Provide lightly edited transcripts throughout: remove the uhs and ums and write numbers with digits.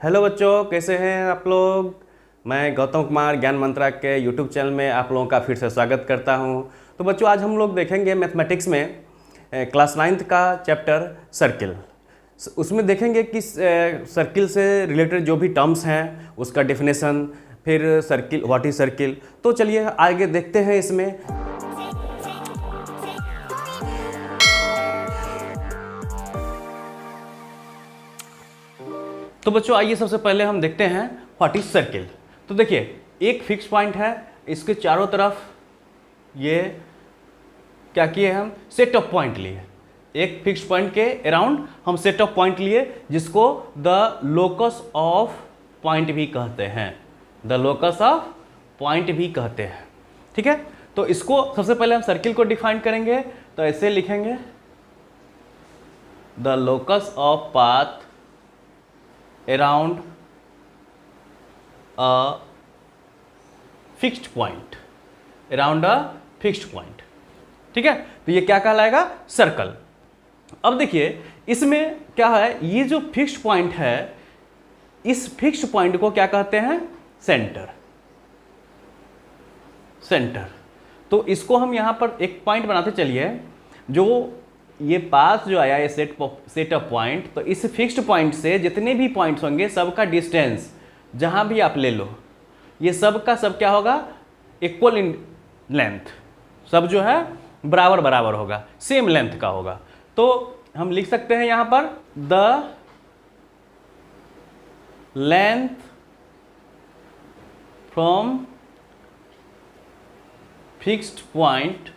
Hello बच्चों, कैसे हैं आप लोग। मैं गौतम कुमार ज्ञान मंत्रा के यूट्यूब चैनल में आप लोगों का फिर से स्वागत करता हूं। तो बच्चों, आज हम लोग देखेंगे मैथमेटिक्स में क्लास 9th का चैप्टर सर्किल। उसमें देखेंगे कि सर्किल से रिलेटेड जो भी टर्म्स हैं उसका डेफिनेशन, फिर सर्किल, व्हाट इज सर्किल। तो चलिए आगे देखते हैं इसमें। तो बच्चों आइए सबसे पहले हम देखते हैं व्हाट इज सर्किल। तो देखिए, एक फिक्स पॉइंट है, इसके चारों तरफ ये क्या किए, हम सेट ऑफ पॉइंट लिए। एक फिक्स पॉइंट के अराउंड हम सेट ऑफ पॉइंट लिए, जिसको द लोकस ऑफ पॉइंट भी कहते हैं। द लोकस ऑफ पॉइंट भी कहते हैं, ठीक है। तो इसको सबसे पहले हम सर्किल को डिफाइन करेंगे, तो ऐसे लिखेंगे the locus of path around a fixed point, around a fixed point, ठीक है। तो ये क्या कहलाएगा, सर्कल। अब देखिए इसमें क्या है, ये जो फिक्स्ड पॉइंट है, इस फिक्स्ड पॉइंट को क्या कहते हैं, सेंटर। सेंटर। तो इसको हम यहां पर एक पॉइंट बनाते चलिए। जो ये पास जो आया, ये सेट ऑफ पॉइंट, तो इस फिक्स्ड पॉइंट से जितने भी पॉइंट्स होंगे सबका डिस्टेंस जहां भी आप ले लो, ये सब का सब क्या होगा, इक्वल इन लेंथ। सब जो है बराबर बराबर होगा, सेम लेंथ का होगा। तो हम लिख सकते हैं यहां पर the length from fixed point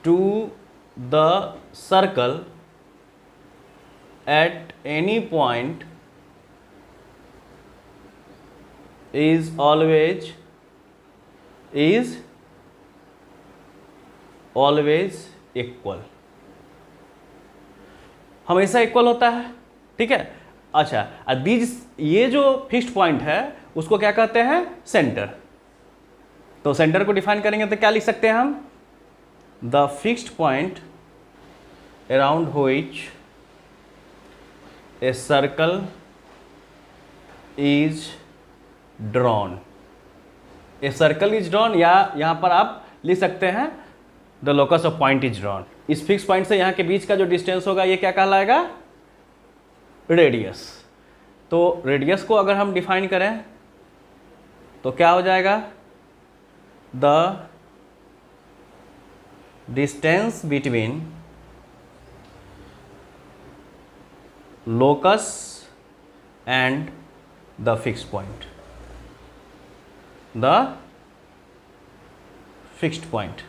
to the circle at any point is always equal, हमेशा इक्वल होता है, ठीक है। अच्छा, ये जो फिक्स्ड पॉइंट है उसको क्या कहते हैं, सेंटर। तो सेंटर को डिफाइन करेंगे तो क्या लिख सकते हैं हम, the fixed point around which a circle is drawn, a circle is drawn, या यहां पर आप लिख सकते हैं the locus of point is drawn। इस फिक्स पॉइंट से यहां के बीच का जो डिस्टेंस होगा ये क्या कहलाएगा, रेडियस। तो रेडियस को अगर हम डिफाइन करें तो क्या हो जाएगा, the distance between locus and the fixed point, the fixed point।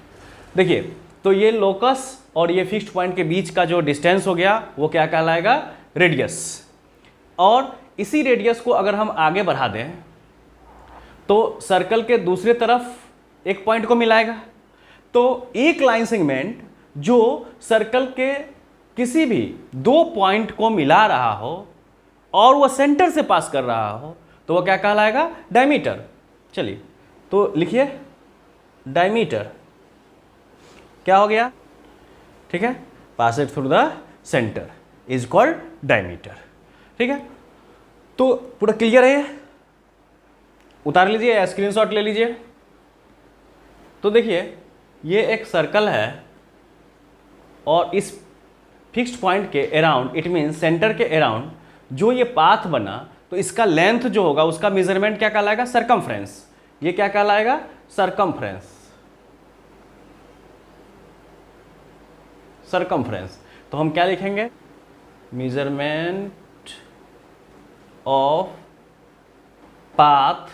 देखिए, तो ये लोकस और ये फिक्स्ड पॉइंट के बीच का जो डिस्टेंस हो गया वो क्या कहलाएगा, रेडियस। और इसी रेडियस को अगर हम आगे बढ़ा दें तो सर्कल के दूसरी तरफ एक पॉइंट को मिलाएगा। तो एक लाइन सेगमेंट जो सर्कल के किसी भी दो पॉइंट को मिला रहा हो और वह सेंटर से पास कर रहा हो तो वह क्या कहलाएगा, डायमीटर। चलिए तो लिखिए, डायमीटर क्या हो गया, ठीक है, pass it through the centre is called diameter, ठीक है। तो पूरा क्लियर है, उतार लीजिए या स्क्रीनशॉट ले लीजिए। तो देखिए, ये एक सर्कल है और इस फिक्स्ड पॉइंट के अराउंड, इट मीन सेंटर के अराउंड जो ये पाथ बना, तो इसका लेंथ जो होगा उसका मेजरमेंट क्या कहलाएगा, सरकमफ्रेंस। ये क्या कहलाएगा, सरकमफ्रेंस। सरकमफ्रेंस। तो हम क्या लिखेंगे, measurement of path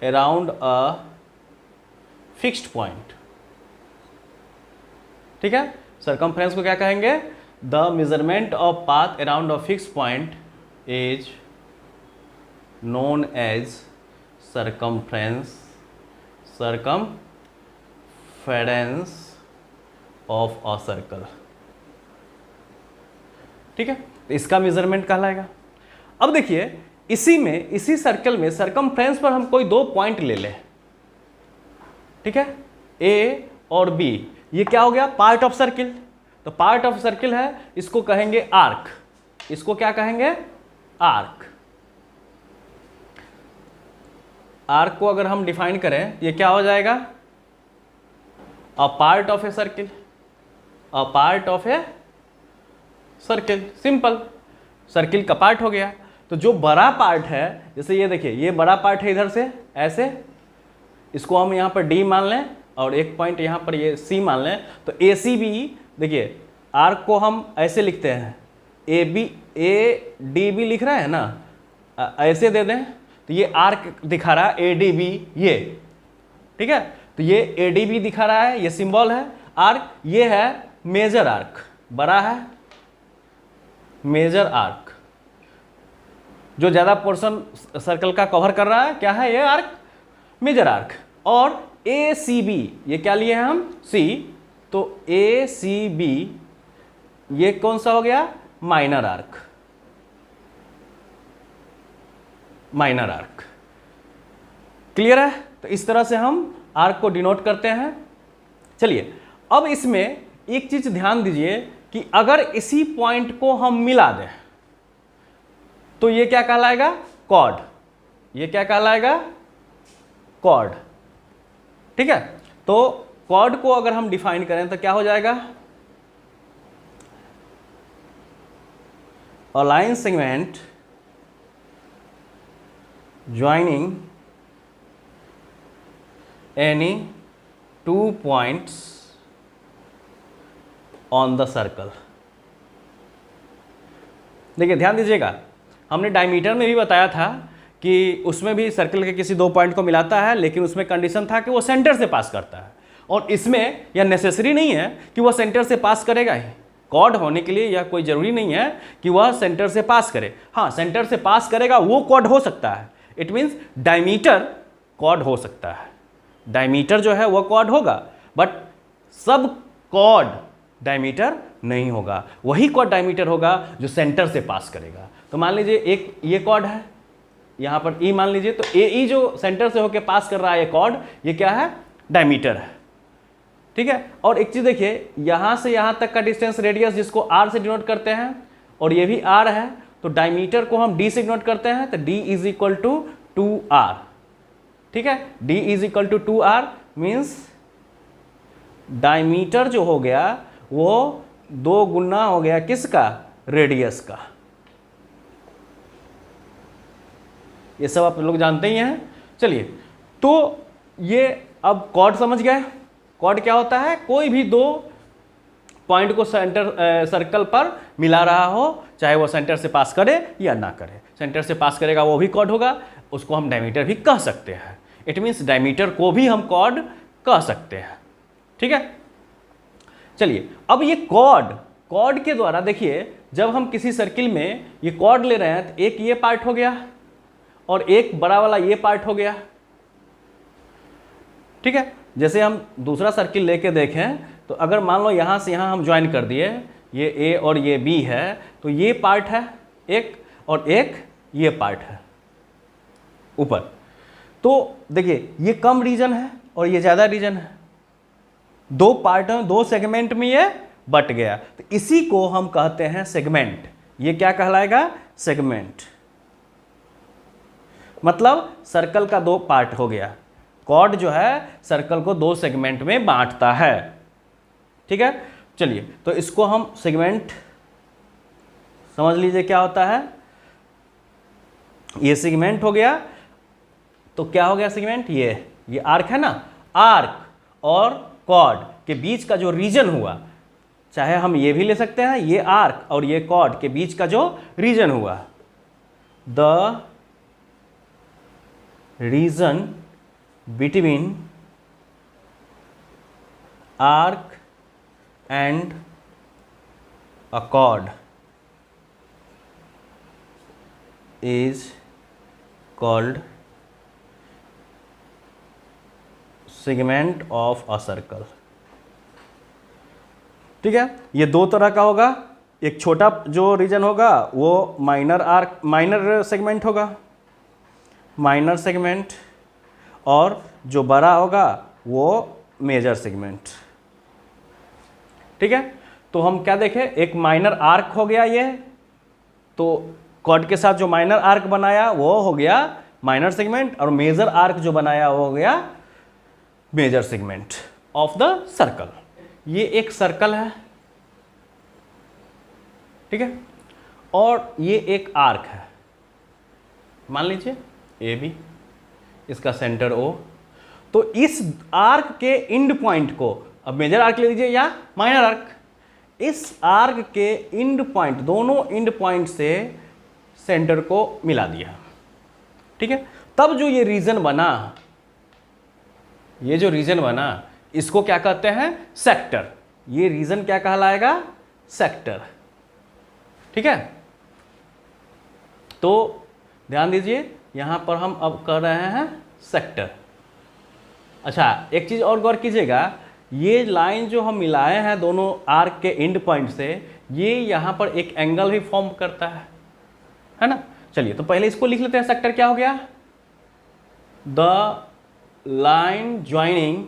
around a fixed point, ठीक है। सरकमफ्रेंस को क्या कहेंगे, the measurement of path around a fixed point is known as circumference, circumference of a circle, ठीक है। तो इसका मेजरमेंट कहलाएगा। अब देखिए, इसी सर्कल में सरकमफ्रेंस पर हम कोई दो पॉइंट ले लें, ठीक है, ए और बी, ये क्या हो गया, पार्ट ऑफ सर्किल। तो पार्ट ऑफ सर्किल है, इसको कहेंगे आर्क। इसको क्या कहेंगे? आर्क। आर्क को अगर हम डिफाइन करें, ये क्या हो जाएगा? A part of a circle. A part of a circle, simple, circle का पार्ट हो गया। तो जो बड़ा पार्ट है, जैसे ये देखिए, ये बड़ा पार्ट है इधर से ऐसे, इसको हम यहाँ पर डी मान लें और एक पॉइंट यहाँ पर ये सी मान लें। तो ए सी बी, देखिए आर्क को हम ऐसे लिखते हैं, A B, A D B लिख रहे हैं ना, ऐसे दे दें तो ये आर्क दिखा रहा है ए डी बी, ये ठीक है। तो ये ए डी बी दिखा रहा है, ये सिंबल है आर्क। ये है मेजर आर्क, बड़ा है मेजर आर्क, जो ज़्यादा पोर्शन सर्कल का कवर कर रहा है, क्या है ये आर्क? Major arc. और ए सी बी, ये क्या लिए हैं हम? सी, तो ए सी बी ये कौन सा हो गया? Minor arc. Minor arc, clear है? तो इस तरह से हम आर्क को डिनोट करते हैं। चलिए अब इसमें एक चीज ध्यान दीजिए कि अगर इसी पॉइंट को हम मिला दें तो ये क्या कहलाएगा? कॉर्ड। ये क्या कहलाएगा? कॉर्ड, ठीक है। तो कॉर्ड को अगर हम डिफाइन करें तो क्या हो जाएगा? A line segment joining any 2 points on the circle। देखिए ध्यान दीजिएगा, हमने डायमीटर में भी बताया था कि उसमें भी सर्कल के किसी 2 पॉइंट को मिलाता है, लेकिन उसमें कंडीशन था कि वो सेंटर से पास करता है। और इसमें यह नेसेसरी नहीं है कि वह सेंटर से पास करेगा ही। कॉर्ड होने के लिए यह कोई ज़रूरी नहीं है कि वह सेंटर से पास करे। हाँ, सेंटर से पास करेगा वो कॉर्ड हो सकता है। इट मीन्स डायमीटर कॉर्ड हो सकता है, डायमीटर जो है वह कॉर्ड होगा, बट सब कॉर्ड डायमीटर नहीं होगा। वही कॉर्ड डायमीटर होगा जो सेंटर से पास करेगा। तो मान लीजिए एक ये कॉर्ड है, यहाँ पर ई मान लीजिए, तो ए ई जो सेंटर से होकर पास कर रहा है ये कॉर्ड, ये क्या है? डायमीटर है, ठीक है। और एक चीज़ देखिए, यहाँ से यहाँ तक का डिस्टेंस रेडियस जिसको आर से डिनोट करते हैं, और ये भी आर है, तो डायमीटर को हम डी से डिनोट करते हैं, तो D is equal to 2r, ठीक है। D is equal to 2r means diameter जो हो गया वो 2 गुना हो गया किसका? रेडियस का। ये सब आप लोग जानते ही हैं। चलिए, तो ये अब कॉर्ड समझ गए। कॉर्ड क्या होता है? कोई भी 2 पॉइंट को सेंटर सर्कल पर मिला रहा हो, चाहे वो सेंटर से पास करे या ना करे। सेंटर से पास करेगा वो भी कॉर्ड होगा, उसको हम डायमीटर भी कह सकते हैं। इट मीन्स डायमीटर को भी हम कॉर्ड कह सकते हैं, ठीक है। चलिए अब ये कॉर्ड के द्वारा देखिए, जब हम किसी सर्किल में ये कॉर्ड ले रहे हैं तो एक ये पार्ट हो गया और एक बड़ा वाला ये पार्ट हो गया, ठीक है। जैसे हम दूसरा सर्किल लेके देखें तो अगर मान लो यहाँ से यहाँ हम ज्वाइन कर दिए, ये ए और ये बी है, तो ये पार्ट है एक और एक ये पार्ट है ऊपर। तो देखिए ये कम रीजन है और ये ज़्यादा रीजन है, 2 पार्ट हैं, 2 सेगमेंट में ये बट गया, तो इसी को हम कहते हैं सेगमेंट। ये क्या कहलाएगा? सेगमेंट। मतलब सर्कल का 2 पार्ट हो गया। कॉर्ड जो है सर्कल को 2 सेगमेंट में बांटता है, ठीक है। चलिए तो इसको हम सेगमेंट समझ लीजिए क्या होता है। ये सेगमेंट हो गया, तो क्या हो गया सेगमेंट? ये आर्क है ना, आर्क और कॉर्ड के बीच का जो रीजन हुआ, चाहे हम ये भी ले सकते हैं, ये आर्क और ये कॉर्ड के बीच का जो रीजन हुआ, the region between arc and a chord is called segment of a circle, ठीक है। ये 2 तरह का होगा, एक छोटा जो रीजन होगा वो माइनर सेगमेंट होगा, माइनर सेगमेंट, और जो बड़ा होगा वो मेजर सेगमेंट, ठीक है। तो हम क्या देखें, एक माइनर आर्क हो गया ये, तो कॉर्ड के साथ जो माइनर आर्क बनाया वो हो गया माइनर सेगमेंट, और मेजर आर्क जो बनाया वो हो गया major segment of the circle. ये एक सर्कल है, ठीक है, और ये एक आर्क है, मान लीजिए ए बी, इसका सेंटर ओ। तो इस आर्क के एंड पॉइंट को, अब मेजर आर्क ले लीजिए या माइनर आर्क, इस आर्क के एंड पॉइंट, दोनों एंड पॉइंट से सेंटर को मिला दिया, ठीक है। तब जो ये रीजन बना, ये जो रीजन बना, इसको क्या कहते हैं, सेक्टर। ये रीजन क्या कहलाएगा, सेक्टर, ठीक है। तो ध्यान दीजिए, यहां पर हम अब कर रहे हैं सेक्टर। अच्छा, एक चीज और गौर कीजिएगा, ये लाइन जो हम मिलाए हैं दोनों आर्क के एंड पॉइंट से, ये यहां पर एक एंगल भी फॉर्म करता है ना। चलिए, तो पहले इसको लिख लेते हैं। सेक्टर क्या हो गया, the line joining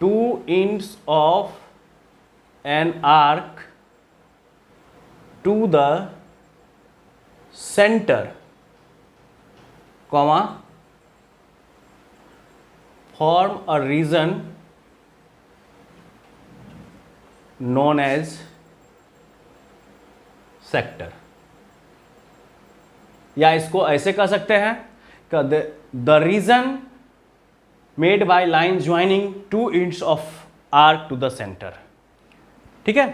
two ends of an arc to the center, comma, form a region known as sector। या इसको ऐसे कह सकते हैं कि the region made by line joining two ends of arc to the center, ठीक है,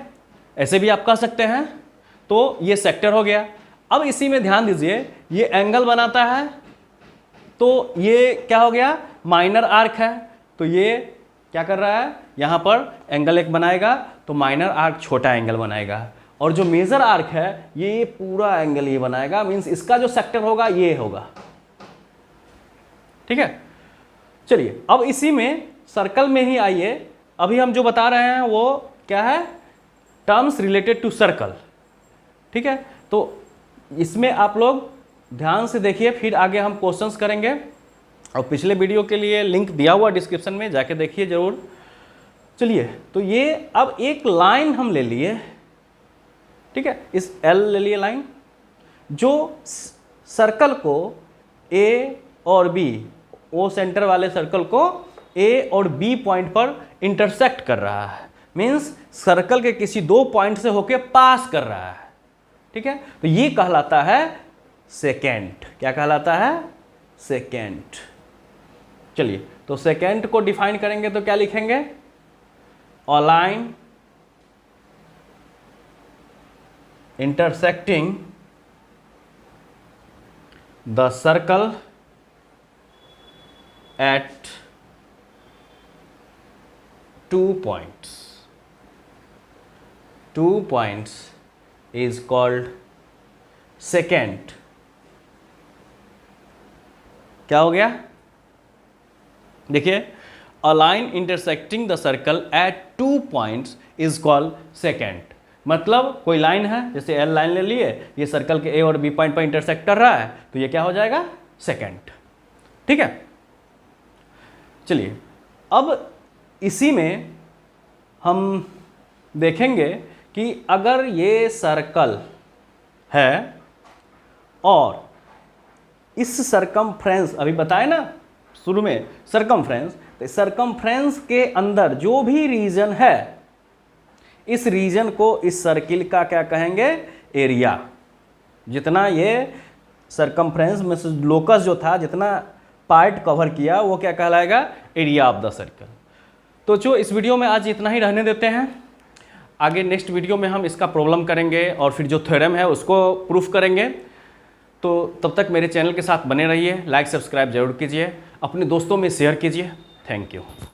ऐसे भी आप कह सकते हैं। तो ये सेक्टर हो गया। अब इसी में ध्यान दीजिए, ये एंगल बनाता है, तो ये क्या हो गया, माइनर आर्क है, तो ये क्या कर रहा है, यहाँ पर एंगल एक बनाएगा, तो माइनर आर्क छोटा एंगल बनाएगा, और जो मेजर आर्क है ये पूरा एंगल ये बनाएगा, मीन्स इसका जो सेक्टर होगा ये होगा, ठीक है। चलिए, अब इसी में सर्कल में ही आइए, अभी हम जो बता रहे हैं वो क्या है, टर्म्स रिलेटेड टू सर्कल, ठीक है। तो इसमें आप लोग ध्यान से देखिए, फिर आगे हम क्वेश्चंस करेंगे, और पिछले वीडियो के लिए लिंक दिया हुआ डिस्क्रिप्शन में, जाके देखिए जरूर। चलिए, तो ये अब एक लाइन हम ले लिए, ठीक है, इस एल ले लिए लाइन, जो सर्कल को ए और बी, ओ सेंटर वाले सर्कल को ए और बी पॉइंट पर इंटरसेक्ट कर रहा है, मीन्स सर्कल के किसी दो पॉइंट से होके पास कर रहा है, ठीक है। तो ये कहलाता है सेकेंट। क्या कहलाता है, सेकेंट। चलिए, तो सेकेंट को डिफाइन करेंगे तो क्या लिखेंगे, a line intersecting the circle eight two points is called secant। क्या हो गया, देखिए, a line intersecting the circle at 2 points is called secant। मतलब कोई लाइन है, जैसे एल लाइन ले लिए, ये सर्कल के ए और बी पॉइंट पर इंटरसेक्ट कर रहा है, तो ये क्या हो जाएगा, सेकेंट, ठीक है। चलिए, अब इसी में हम देखेंगे कि अगर ये सर्कल है और इस सरकमफ्रेंस, अभी बताए ना शुरू में सरकमफ्रेंस, तो सरकमफ्रेंस के अंदर जो भी रीजन है, इस रीजन को इस सर्किल का क्या कहेंगे, एरिया। जितना ये सरकमफ्रेंस में से लोकस जो था, जितना पार्ट कवर किया, वो क्या कहलाएगा, एरिया ऑफ द सर्कल। तो जो इस वीडियो में आज इतना ही रहने देते हैं, आगे नेक्स्ट वीडियो में हम इसका प्रॉब्लम करेंगे और फिर जो थ्योरम है उसको प्रूफ करेंगे। तो तब तक मेरे चैनल के साथ बने रहिए, लाइक सब्सक्राइब जरूर कीजिए, अपने दोस्तों में शेयर कीजिए। Thank you.